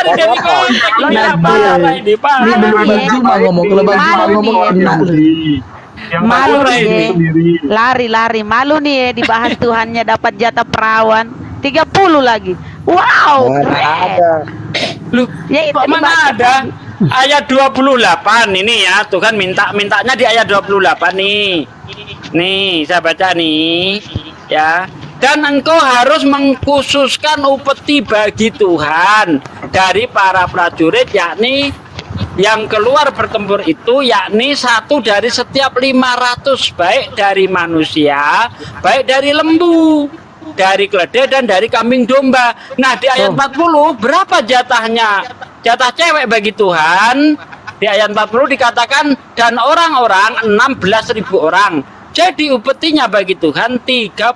dari konteks ini apa ini Pak? Ini lebih cuma ngomong kalau bang cuma ngomong benar. Malu nih, lari malu nih ya, dibahas Tuhannya dapat jatah perawan 30 lagi. Wow, keren. Loh, Ya, itu kok mana dibaca. ada ayat 28 ini ya, Tuhan mintanya di ayat 28 nih. Nih, saya baca nih, ya. Dan engkau harus mengkhususkan upeti bagi Tuhan dari para prajurit, yakni yang keluar bertempur itu, yakni 1 dari setiap 500, baik dari manusia, baik dari lembu, dari keledai dan dari kambing domba. Nah, di ayat 40 berapa jatahnya? Jatah cewek bagi Tuhan. Di ayat 40 dikatakan dan orang-orang 16.000 orang. Jadi upetinya bagi Tuhan 32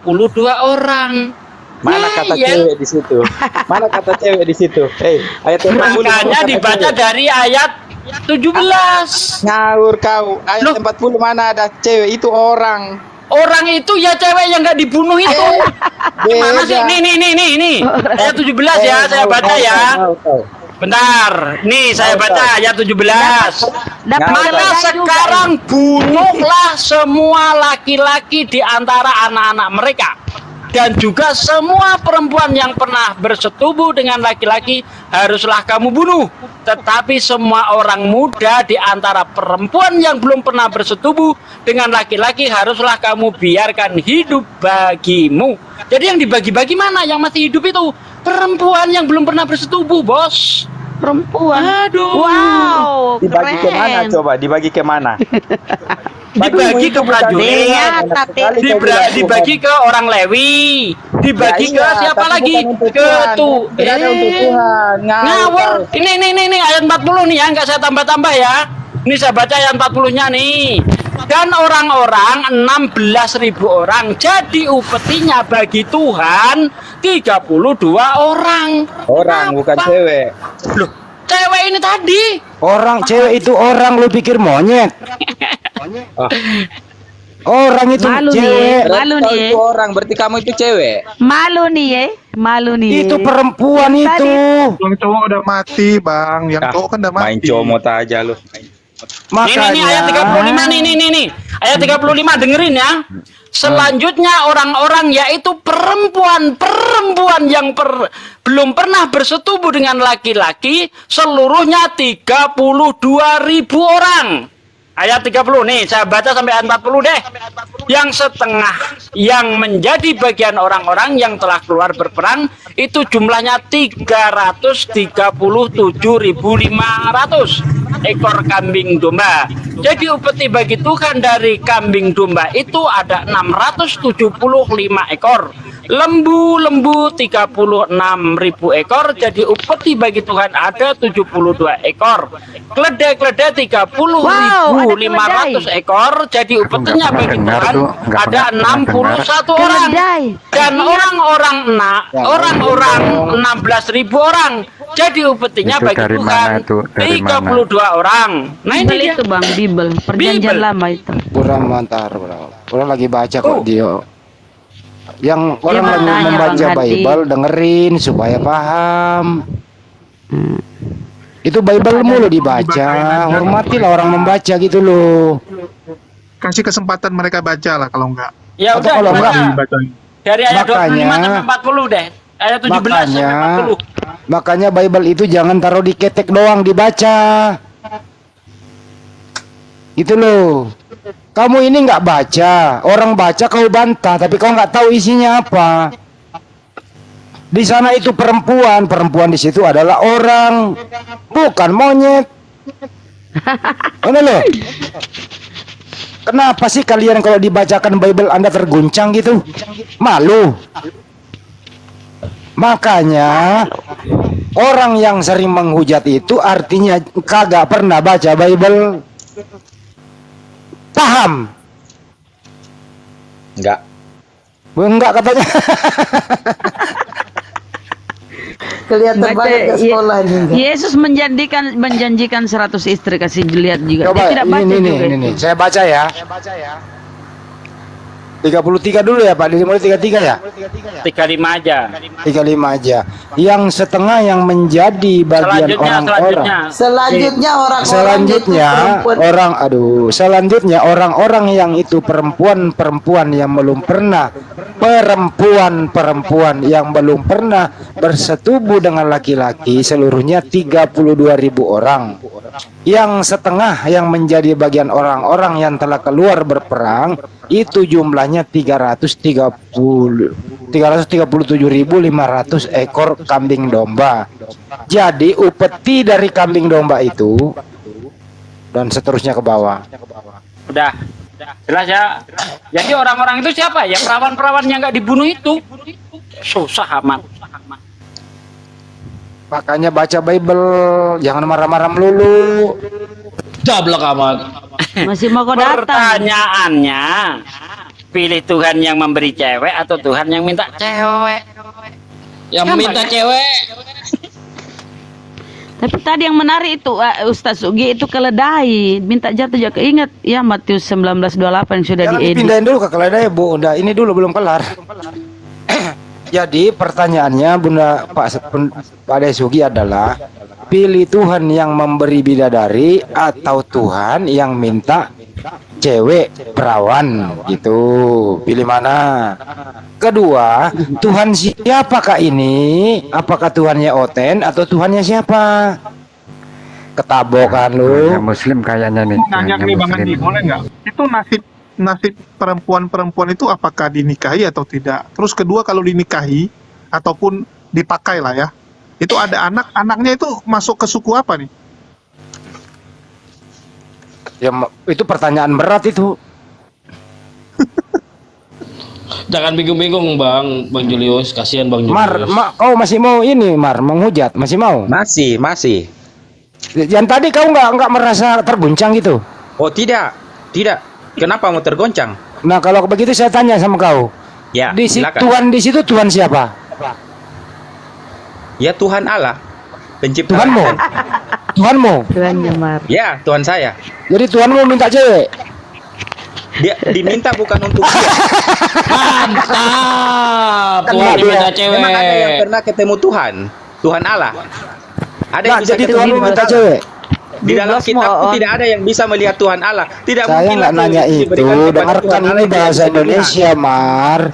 orang. Mana kata cewek di situ? Mana kata cewek di situ? Ayat 40. Makanya dibaca dari ayat 17. Ngawur kau. Ayat 40 mana ada cewek, itu orang. Orang itu ya cewek yang nggak dibunuh itu. Gimana sih? Nih. Ayat 17 ya, saya baca ya. Bentar, nih saya baca ayat 17. Mana sekarang bunuhlah semua laki-laki di antara anak-anak mereka, dan juga semua perempuan yang pernah bersetubuh dengan laki-laki haruslah kamu bunuh. Tetapi semua orang muda di antara perempuan yang belum pernah bersetubuh dengan laki-laki haruslah kamu biarkan hidup bagimu. Jadi yang dibagi-bagi mana yang masih hidup itu? Perempuan yang belum pernah bersetubuh, bos. Perempuan. Aduh. Wow, Dibagi ke mana keren. coba? Dibagi ke mana? Dibagi ke prajurit, dibagi ke orang Lewi, dibagi ke siapa lagi? Ke tuh. Untuk Tuhan. Ngawur. Ini ayat 40 nih ya, nggak saya tambah-tambah ya. Ini saya baca ayat 40-nya nih. Dan orang-orang 16.000 orang. Jadi upetinya bagi Tuhan 32 orang. Orang bukan cewek. Loh, cewek ini tadi. Orang cewek itu orang, lu pikir monyet? Orang itu Malu nih, cewek. malu Kau nih. itu orang, berarti kamu itu cewek. Malu nih ya, malu nih. Itu perempuan Tadi. itu. Yang cowok udah mati, Bang. Yang cowok kan udah mati. Main comot aja lu. Ini ayat 35 nih. Ayat 35 dengerin ya. Selanjutnya orang-orang yaitu perempuan yang belum pernah bersetubuh dengan laki-laki seluruhnya 32.000 orang. Ayat 30 nih, saya baca sampai ayat 40 deh. Yang setengah yang menjadi bagian orang-orang yang telah keluar berperang itu jumlahnya 337.500 ekor kambing domba. Jadi upeti bagi Tuhan dari kambing domba itu ada 675 ekor. Lembu 36.000 ekor. Jadi upeti bagi Tuhan ada 72 ekor. Keledai 30.500 ekor. Jadi upetinya bagi Tuhan ada 61 orang. Dan orang-orang 16.000 orang. Jadi upetinya Itu bagi dari Tuhan mana itu? Dari 32 orang. Nah ini Bible dia. itu Bang, Bible, perjanjian Bible. lama itu. Kurang mantar, bro. Kurang lagi baca kok dia. Yang orang lagi bertanya, membaca Bang Hadi. Bible dengerin supaya paham. Itu Bible mulu dibaca. Hormatilah orang membaca gitu loh. Kasih kesempatan mereka baca lah kalau enggak. Ya Atau udah, kalau enggak, gimana? Bacain. Dari ayat 25 Makanya- sampai 40 deh. Ayat 17 sampai 40. Makanya Bible itu jangan taruh di ketek doang dibaca. Gitu loh. Kamu ini nggak baca, orang baca kau bantah, tapi kau nggak tahu isinya apa. Di sana itu perempuan di situ adalah orang, bukan monyet. Mana loh? Kenapa sih kalian kalau dibacakan Bible Anda terguncang gitu? Malu. Makanya orang yang sering menghujat itu artinya kagak pernah baca Bible. Paham? Enggak. Enggak katanya. Kelihatan banget ke sekolah ini. Yesus menjanjikan 100 istri, kasih lihat juga. Coba Dia tidak baca ini juga itu. Saya baca ya. 33 dulu ya Pak, dimulai 33 ya? 35 aja. 35 aja. Yang setengah yang menjadi bagian orang-orang. Selanjutnya orang-orang yang itu perempuan-perempuan yang belum pernah bersetubuh dengan laki-laki seluruhnya 32.000 orang. Yang setengah yang menjadi bagian orang-orang yang telah keluar berperang itu jumlahnya 337.500 ekor kambing domba. Jadi upeti dari kambing domba itu dan seterusnya ke bawah. Udah jelas ya. Jadi orang-orang itu siapa? Ya perawan-perawan yang nggak dibunuh itu. Susah amat. Makanya baca Bible, jangan marah-marah melulu. Jablok amat. Masih mau kau datang. Pertanyaannya, pilih Tuhan yang memberi cewek atau Tuhan yang minta cewek? Yang minta cewek. Tapi tadi yang menarik itu Ustaz Ugi itu keledai, minta jatuh juga. Ingat ya Matius 19:28 yang sudah Jangan diedit. dipindahin dulu ke keledai Bu. Udah ini dulu belum kelar. Jadi pertanyaannya Bunda Pak Desugi adalah pilih Tuhan yang memberi bidadari atau Tuhan yang minta cewek perawan gitu. Pilih mana? Kedua, Tuhan siapakah ini? Apakah Tuhannya Oten atau Tuhannya siapa? Ketabokan lu. Muslim kayaknya nih. Nanya nih Bang Andi, boleh nggak? Itu nasib perempuan-perempuan itu apakah dinikahi atau tidak? Terus kedua, kalau dinikahi ataupun dipakai lah ya, itu ada anaknya itu masuk ke suku apa nih? Ya itu pertanyaan berat itu. Jangan bingung-bingung Bang Julius, kasihan Bang Julius. Kau masih mau ini menghujat, masih mau? Masih. Yang tadi kau nggak merasa terguncang gitu? Oh tidak. Kenapa mau tergoncang? Nah kalau begitu saya tanya sama kau. Ya, silakan. Tuhan di situ Tuhan siapa? Ya Tuhan Allah, pencipta. Tuhanmu. Tuhannya Mar. Ya Tuhan saya. Jadi Tuhanmu minta cewek. Dia diminta bukan untuk dia. Mantap. Tuhan minta cewek. Memang ada yang pernah ketemu Tuhan Allah. Ada yang bisa jadi ketemu Tuhanmu minta cewek. Di dalam kitab tidak ada yang bisa melihat Tuhan Allah. Tidak Saya mungkin nggak nanya itu. Dengarkan ini bahasa Indonesia, Mar.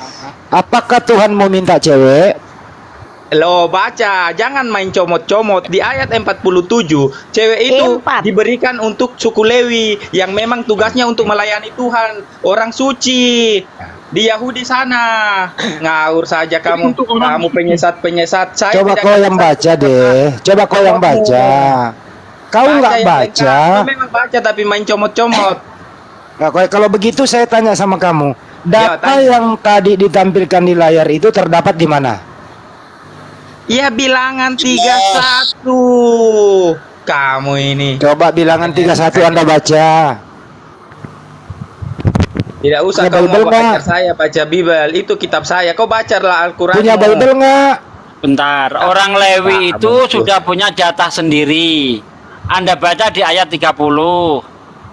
Apakah Tuhan mau minta cewek? Lo baca, jangan main comot-comot. Di ayat 47, cewek itu diberikan untuk suku Lewi yang memang tugasnya untuk melayani Tuhan, orang suci. Di Yahudi sana. Ngawur saja kamu penyesat-penyesat. Coba kau yang baca deh. Coba kau yang baca. Kau nggak baca. Memang baca tapi main comot-comot. Nah, kalau begitu saya tanya sama kamu. Data yang tadi ditampilkan di layar itu terdapat di mana? Ya bilangan 31. Kamu ini. Coba bilangan 31 Anda baca. Tidak usah kau mau baca saya baca Bible. Itu kitab saya. Kau bacalah Al-Quran. Punya Bible nggak? Bentar, orang Lewi itu sudah punya jatah sendiri. Anda baca di ayat 30.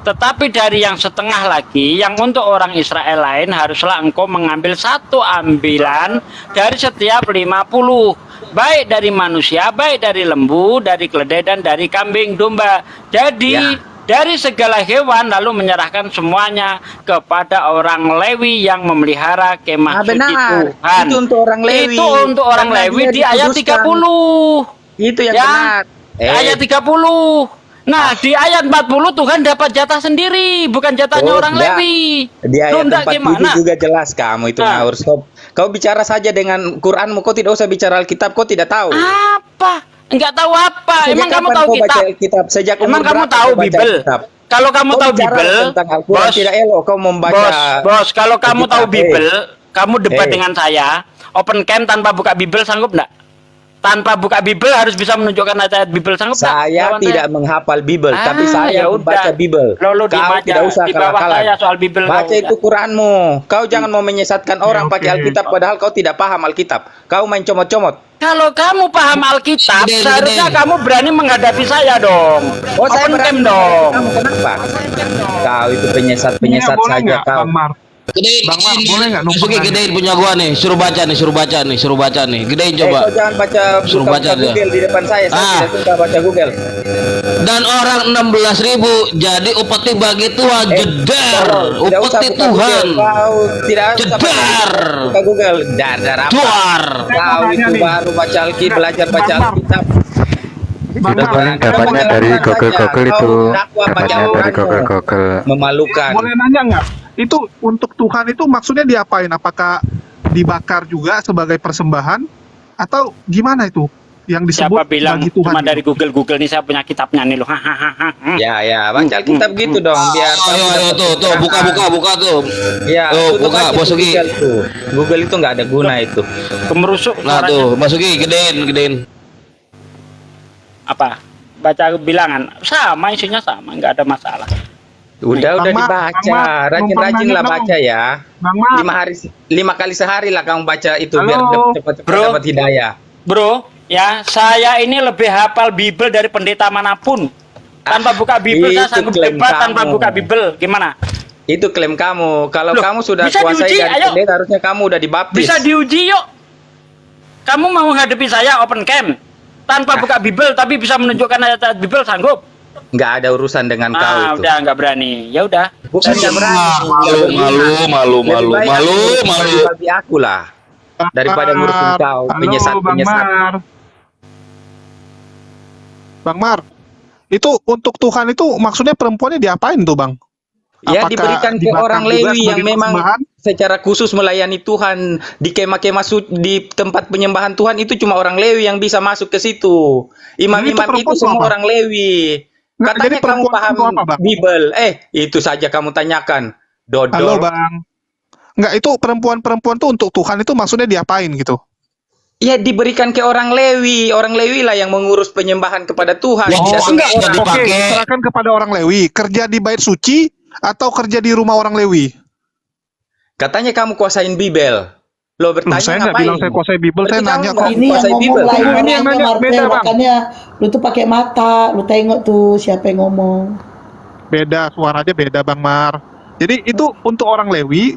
Tetapi dari yang setengah lagi, yang untuk orang Israel lain, haruslah engkau mengambil satu ambilan dari setiap 50. Baik dari manusia, baik dari lembu, dari keledai, dan dari kambing domba. Jadi dari segala hewan, lalu menyerahkan semuanya kepada orang Lewi yang memelihara kemah suci Tuhan. Itu untuk orang Lewi. Itu untuk orang Lewi di ayat 30. Itu yang benar. Ayat 30. Nah, di ayat 40 Tuhan dapat jatah sendiri, bukan jatahnya orang Lewi. Di ayat 47 juga jelas kamu itu ngawur. Stop. Kau bicara saja dengan Quranmu, kau tidak usah bicara Alkitab, kau tidak tahu. Apa? Enggak tahu apa? Sejak Emang kamu kapan tahu kau baca kitab? Alkitab? Sejak Emang umur kamu berapa tahu kau baca Bible? Alkitab? Kalau kamu Kau tahu bicara Bible, tentang Al-Quran tidak elok kau membaca. Bos, kalau kamu tahu Alkitab. Bible, kamu debat dengan saya, open cam tanpa buka Bible sanggup enggak? Tanpa buka Bible harus bisa menunjukkan ayat Bible sanggup enggak? Saya tidak menghafal Bible, tapi saya ya membaca udah. Bible. Lalu Kau tidak usah di bawah kalah-kalah. saya soal Bible. Baca itu Quranmu. Kau jangan mau menyesatkan orang pakai Alkitab padahal kau tidak paham Alkitab. Kau main comot-comot. Kalau kamu paham Alkitab, seharusnya kamu berani menghadapi saya dong. Oh, saya Open cam berani dong. Kamu kenapa? Kau itu penyesat-penyesat saja kau. Gedein, Bang Mar, boleh nggak numpang Masuki nanya? gedein punya gua nih. Suruh baca nih. Gedein coba. Kau jangan baca Suruh buka baca dia. Google di depan saya tidak suka baca Google. Dan orang 16.000 jadi upeti bagi Tuhan. Jedar. Tidak usah Upeti buka Tuhan. Google. Kau tidak usah Jedar. buka Google. Dar apa? Duar. Kau itu baru baca Alkitab, belajar baca Alkitab. Bang Sudah Mar, pernah Dapatnya kamu dari dengar Google saja. Google Kau itu. dakwah baca Dapatnya dari Al-Quranmu. Google Google. Memalukan. boleh nanya nggak? Itu untuk Tuhan itu maksudnya diapain? Apakah dibakar juga sebagai persembahan atau gimana itu yang disebut Siapa bilang bagi Tuhan? cuma gitu? dari Google nih saya punya kitabnya nih loh. Hahaha. Ya, baca Alkitab gitu dong biar Ayo, tuh, buka tuh. Ya, Tuh, tutup buka, aja Bos tuh Ugi. Google tuh. Google itu nggak ada guna itu. Kemerusuk Nah suaranya. tuh, Masuki gedein. Apa? Baca bilangan sama, isinya sama, nggak ada masalah. Udah Bang Mar, dibaca, Bang Mar, rajin-rajin numpang lah nanya baca ya. Bang Mar, 5 kali sehari lah kamu baca itu Halo. biar cepat-cepat Bro. dapat hidayah. Bro, ya saya ini lebih hafal Bible dari pendeta manapun. Tanpa buka Bible saya itu sanggup klaim debat tanpa kamu. buka Bible. Gimana? Itu klaim kamu. Kalau Loh, kamu sudah bisa kuasai diuji, dari ayo. pendeta, harusnya kamu udah dibaptis. Bisa diuji yuk. Kamu mau menghadapi saya open camp tanpa buka Bible tapi bisa menunjukkan ayat-ayat Bible sanggup? Nggak ada urusan dengan kau Ah, itu. udah nggak berani. Ya udah. Bukan nggak berani. Malu. Lebih baik bagi aku lah daripada ngurusin kau Halo, penyesat. Bang Mar. Bang Mar, itu untuk Tuhan itu maksudnya perempuannya diapain tuh Bang? Ya Apakah diberikan ke dibakar orang juga Lewi yang sebagai memang persembahan? secara khusus melayani Tuhan di kemah-kemah di tempat penyembahan Tuhan. Itu cuma orang Lewi yang bisa masuk ke situ. Imam-imam Jadi itu itu perempuan semua apa? orang Lewi. Nggak, Katanya jadi kamu perempuan paham itu apa, Bang? Bible. Itu saja kamu tanyakan. Halo Dodol. Bang. Enggak, itu perempuan-perempuan tuh untuk Tuhan itu maksudnya diapain gitu? Ya diberikan ke orang Lewi. Orang Lewi lah yang mengurus penyembahan kepada Tuhan. Ya, Tidak enggak, semua enggak orang. Oke, dipakai. serahkan kepada orang Lewi. Kerja di bait suci atau kerja di rumah orang Lewi? Katanya kamu kuasain Bible. Lo Loh, bertanya saya nggak ngapain? bilang saya kuasai Bible, Berarti saya kamu nanya nggak kok. Ini yang kuasai ngomong Bible. lain Ini yang orangnya, nanya Marvel. beda, Bang. Makanya lu tuh pakai mata, lu tengok tuh siapa yang ngomong. Beda, suaranya beda Bang Mar. Jadi itu untuk orang Lewi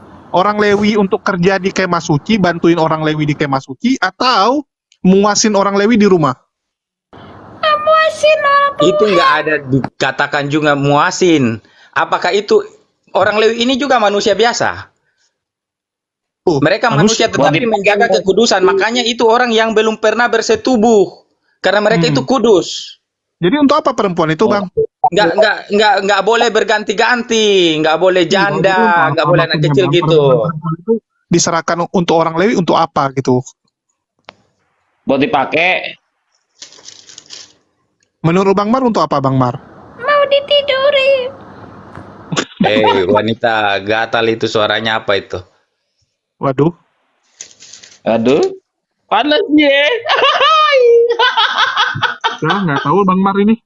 untuk kerja di kemah suci, bantuin orang Lewi di kemah suci, atau muasin orang Lewi di rumah? Itu nggak ada dikatakan juga muasin. Apakah itu orang Lewi ini juga manusia biasa? Mereka manusia tetapi menjaga kekudusan. Makanya itu orang yang belum pernah bersetubuh. Karena mereka itu kudus. Jadi untuk apa perempuan itu Bang? Nggak boleh berganti-ganti, nggak boleh janda, nggak boleh anak kecil gitu. Perempuan itu diserahkan untuk orang Lewi untuk apa gitu? Buat dipakai. Menurut Bang Mar untuk apa Bang Mar? Wanita gatal itu suaranya apa itu? Waduh. Aduh. Panasnya. Saya nggak tahu Bang Mar ini.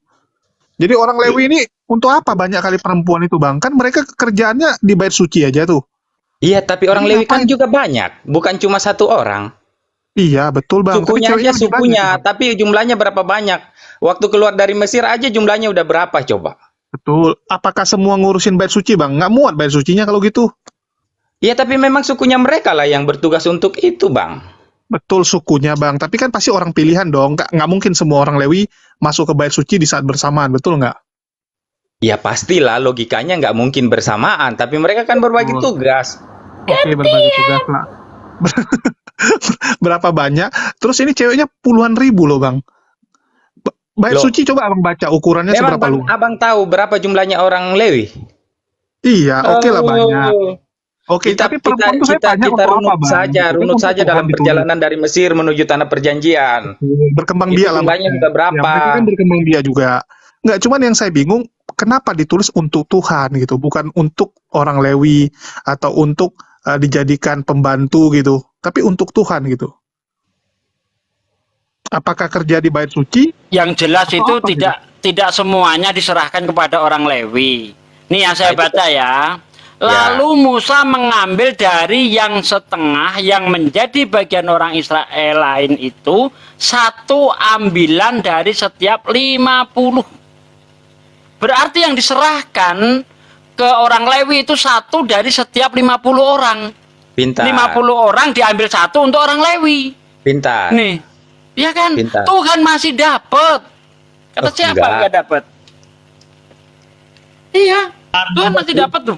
Jadi orang Lewi ini untuk apa banyak kali perempuan itu Bang? Kan mereka kerjaannya di bait suci aja tuh. Iya, tapi orang Lewi kan juga banyak, bukan cuma satu orang. Iya betul Bang. Tapi Sukunya ceweknya aja lebih sukunya, banyak, Bang. tapi jumlahnya berapa banyak? Waktu keluar dari Mesir aja jumlahnya udah berapa coba? Betul. Apakah semua ngurusin bait suci Bang? Nggak muat bait sucinya kalau gitu. Iya, tapi memang sukunya mereka lah yang bertugas untuk itu, Bang. Betul sukunya Bang. Tapi kan pasti orang pilihan dong. Nggak mungkin semua orang Lewi masuk ke bait suci di saat bersamaan. Betul nggak? Ya pastilah logikanya nggak mungkin bersamaan, tapi mereka kan berbagi tugas. Oke, berbagi tugas lah. Berapa banyak? Terus ini ceweknya puluhan ribu loh Bang. Bait Loh. suci coba Abang baca ukurannya Memang seberapa luas. abang tahu berapa jumlahnya orang Lewi? Iya, oke lah banyak. Oke, Kita, tapi perempuan tuh saya kita, tanya kita untuk runut apa Bang? saja, Itu kan runut untuk saja Tuhan dalam ditulis. perjalanan dari Mesir menuju tanah perjanjian. Berkembang Itu biak lah. jumlahnya maksudnya. sudah berapa? Ya, mereka kan berkembang biak juga. Nggak, cuman yang saya bingung, kenapa ditulis untuk Tuhan gitu, bukan untuk orang Lewi atau untuk dijadikan pembantu gitu, tapi untuk Tuhan gitu. Apakah kerja di bait suci? Yang jelas Atau itu apa tidak semuanya diserahkan kepada orang Lewi. Nih yang saya Nah, itu baca ya. Lalu Musa mengambil dari yang setengah yang menjadi bagian orang Israel lain itu satu ambilan dari setiap 50. Berarti yang diserahkan ke orang Lewi itu 1 dari setiap 50 orang. Pintar. 50 orang diambil 1 untuk orang Lewi. Pintar. Nih, ya kan? Pintar. Tuhan masih dapat. Kata Oh, siapa enggak. nggak dapat? Iya, Tuhan masih dapat tuh.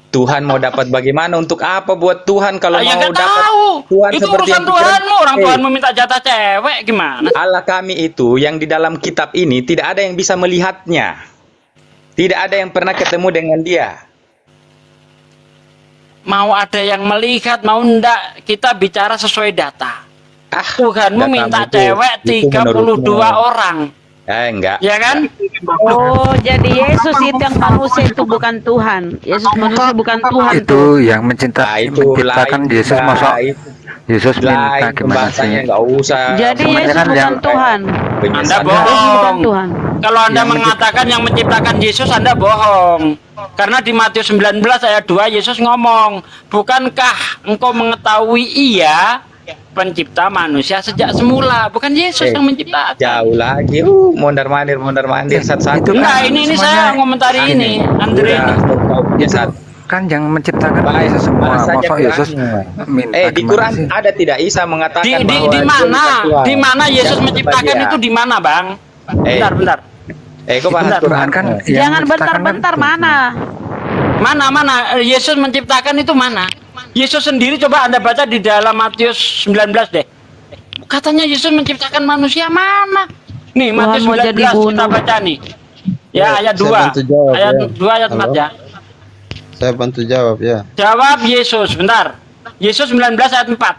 Tuhan mau dapat bagaimana? Untuk apa buat Tuhan kalau Ya mau nggak dapat tahu. Tuhan Itu seperti urusan yang pikiran- Tuhanmu. Orang Eh, Tuhan meminta jatah cewek gimana? Allah kami itu yang di dalam kitab ini tidak ada yang bisa melihatnya. Tidak ada yang pernah ketemu dengan dia. Mau ada yang melihat, mau enggak, kita bicara sesuai data. Ah, Tuhanmu datamu minta itu- cewek itu 32 menurutmu. orang. Enggak. Ya kan? Oh, jadi Yesus itu yang manusia itu bukan Tuhan. Yesus manusia bukan Tuhan tuh. Itu yang Nah, itu menciptakan lain, Yesus, Mbak. masa Itu Yesus minta lain gimana pembahasannya, sih? nggak usah. Jadi Semuanya Yesus kan bukan yang- Tuhan. Anda Penyesalan. Yesus bukan bohong. Tuhan. Kalau Anda mengatakan yang menciptakan Yesus, Anda bohong. Karena di Matius 19 ayat 2 Yesus ngomong, "Bukankah engkau mengetahui Ia pencipta manusia sejak semula?" Bukan Yesus yang menciptakan. Jauh lagi. mondar-mandir satu-satu. Enggak, ini saya ngomentari ini, Andre. Ya, satu. Kan yang menciptakan Baik, Yesus semua. bahasanya Masa Yesus kurangnya. minta Di gimana Quran sih? ada tidak Isa mengatakan Di bahwa mana? dia bukan Tuhan? Di mana Yesus Jangan menciptakan kebahagiaan. itu di mana, Bang? Bentar. Kau bahas Bentar, Quran kan kan? yang Jangan menciptakan bentar-bentar kan Tuhan. mana? Mana? Yesus menciptakan itu mana? Yesus sendiri coba Anda baca di dalam Matius 19 deh. Katanya Yesus menciptakan manusia mana? Nih, Tuhan Matius mau jadi 19 kita bunuh. baca nih. Ya, ayat Saya 2. bantu jawab, Ayat ya. 2 ayat 4 Halo? ya. Saya bantu jawab ya. Jawab Yesus, bentar. Yesus 19 ayat 4.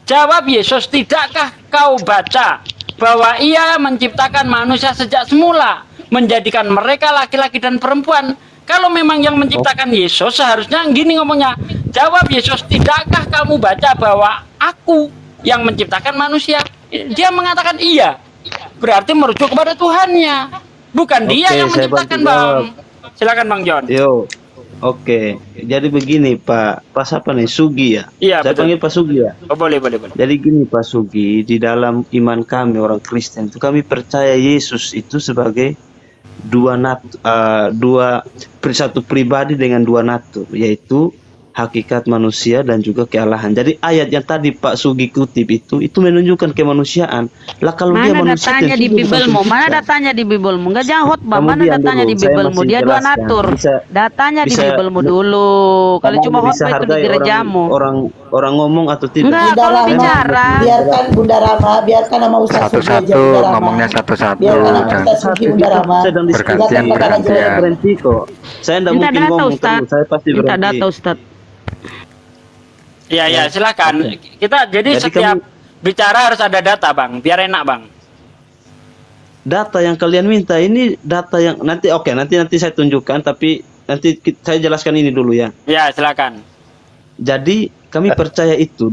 Jawab Yesus, "Tidakkah kau baca bahwa Ia menciptakan manusia sejak semula, menjadikan mereka laki-laki dan perempuan?" Kalau memang yang menciptakan Yesus, seharusnya gini ngomongnya. Jawab Yesus, "Tidakkah kamu baca bahwa Aku yang menciptakan manusia?" Dia mengatakan iya. Berarti merujuk kepada Tuhannya. Bukan dia Oke, yang saya menciptakan, bantu Bang. jawab. Silakan Bang John. Yo, oke. Jadi begini Pak, Pas apa nih Sugi ya? Iya, Saya betul. panggil Pak Sugi ya. Oh, boleh. Jadi gini Pak Sugi, di dalam iman kami orang Kristen itu kami percaya Yesus itu sebagai satu pribadi dengan dua natur, yaitu hakikat manusia dan juga kealahan. Jadi ayat yang tadi Pak Sugi kutip itu menunjukkan kemanusiaan. Lah kalau dia Mana manusia datanya tentu di dia bukan Biblemu? Mana pencipta. datanya di Biblemu? Enggak jangan khotbah. Mana Kemudian datanya dulu, di saya Biblemu? masih Dia dua jelaskan. natur. Datanya di bisa- Biblemu dulu. Kalau Ngomong cuma bisa khotbah itu di hargai gerejamu. orang ngomong atau tidak? Enggak, Bunda kalau Rama, bicara. biarkan Bunda Rama, biarkan nama Ustaz Sugi aja, Satu-satu, Bunda Rama. ngomongnya satu-satu. Biarkan nama Jangan- Ustaz Sugi, Bunda Rama. Sedang diskusi. Silakan Bergantian, Pak bergantian. Raja. Berhenti kok. Saya tidak Minta mungkin data ngomong Ustaz. terus. Saya pasti Minta berhenti. data Ustaz. Ya, silakan. Kita jadi Jadi setiap kamu- bicara harus ada data, Bang, biar enak, Bang. Data yang kalian minta ini data yang nanti nanti saya tunjukkan, tapi nanti saya jelaskan ini dulu ya. Ya, silakan. Jadi kami percaya itu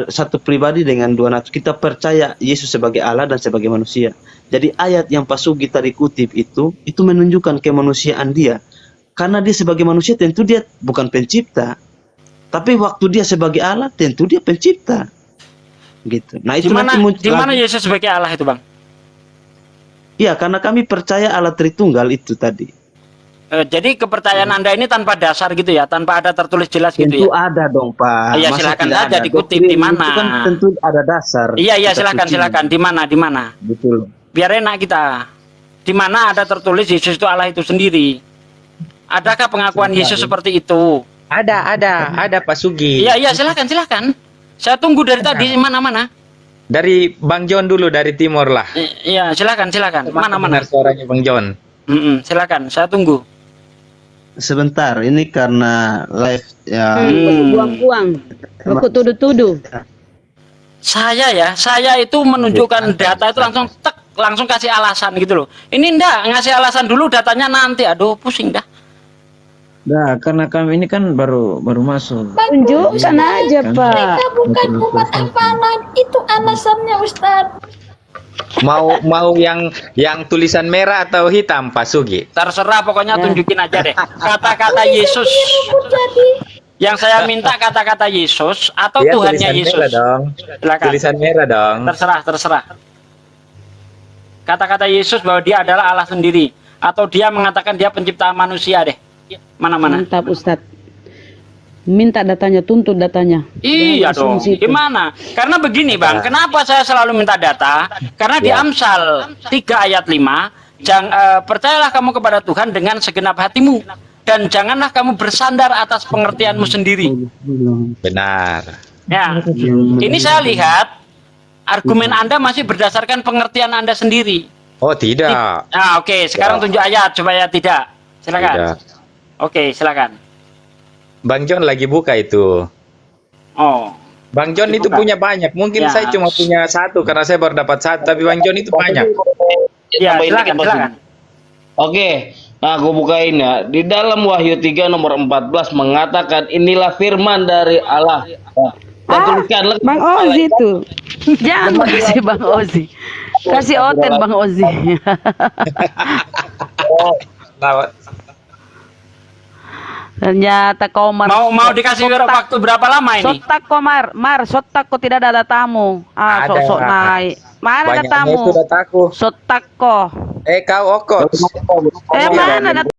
satu pribadi dengan dua natur. Kita percaya Yesus sebagai Allah dan sebagai manusia. Jadi ayat yang Pak Sugi tadi kutip itu menunjukkan kemanusiaan dia. Karena dia sebagai manusia tentu dia bukan pencipta. Tapi waktu dia sebagai Allah tentu dia pencipta. Gitu. Nah, itu nanti Di mana Yesus sebagai Allah itu, Bang? Iya, karena kami percaya Allah Tritunggal itu tadi. Jadi kepercayaan Anda ini tanpa dasar gitu ya, tanpa ada tertulis jelas gitu Tentu ya. ada dong, Pak. Iya, Masa silakan tidak saja ada? dikutip Doktrin di mana. itu kan tentu ada dasar. Iya, Kita silakan kucing. di mana? Betul. Biar enak kita. Di mana ada tertulis Yesus itu Allah itu sendiri? Adakah pengakuan Yesus seperti itu? Ada Pak Sugi. Iya, silakan. Saya tunggu dari tadi mana? Dari Bang John dulu dari timur lah. Iya, silakan. Mana? Benar suaranya Bang John. Silakan, saya tunggu. Sebentar, ini karena live ya. Buang-buang. Aku tuduh-tuduh. Saya itu menunjukkan data itu langsung kasih alasan gitu loh. Ini ndak ngasih alasan dulu, datanya nanti. Aduh, pusing dah. Nah, karena kami ini kan baru masuk. Tunjukkan aja, Pak. Kita bukan umat apa lain, itu alasannya Ustaz. Mau yang tulisan merah atau hitam Pak Sugi? Terserah, pokoknya tunjukin aja deh. Kata-kata Yesus. Yang saya minta kata-kata Yesus atau Iya, Tuhannya tulisan Yesus. merah dong. Silakan. Tulisan merah dong. Terserah. Kata-kata Yesus bahwa dia adalah Allah sendiri, atau dia mengatakan dia pencipta manusia deh. Mana-mana? Mantap Ustadz. Minta datanya, tuntut datanya. Iya dong. Gimana? Karena begini Bang, kenapa saya selalu minta data? Karena di Amsal 3 ayat 5, percayalah kamu kepada Tuhan dengan segenap hatimu, dan janganlah kamu bersandar atas pengertianmu sendiri. Benar. Ya, ini saya lihat argumen Anda masih berdasarkan pengertian Anda sendiri. Oh tidak. Nah, oke. Sekarang tunjuk ayat supaya tidak. Silakan. Tidak. Oke, silakan. Bang John lagi buka itu. Oh. Bang John itu punya banyak. Mungkin Ya. saya cuma punya satu karena saya baru dapat satu. Tapi Bang John itu banyak. Ya, silakan. Oke, nah gue bukain ya. Di dalam Wahyu 3 nomor 14 mengatakan inilah firman dari Allah. Dan tuliskan Bang Ozi tuh. Jangan kasih Bang Ozi. Kasih Oten Bang Ozi. Ternyata Komar. Mau dikasih waktu berapa lama ini? Sotak Komar, Sotak kok tidak ada datamu. Ada. Sok-sok naik. Mana Banyaknya datamu? itu dataku. Sotak kok. Kau okot. Mana datamu?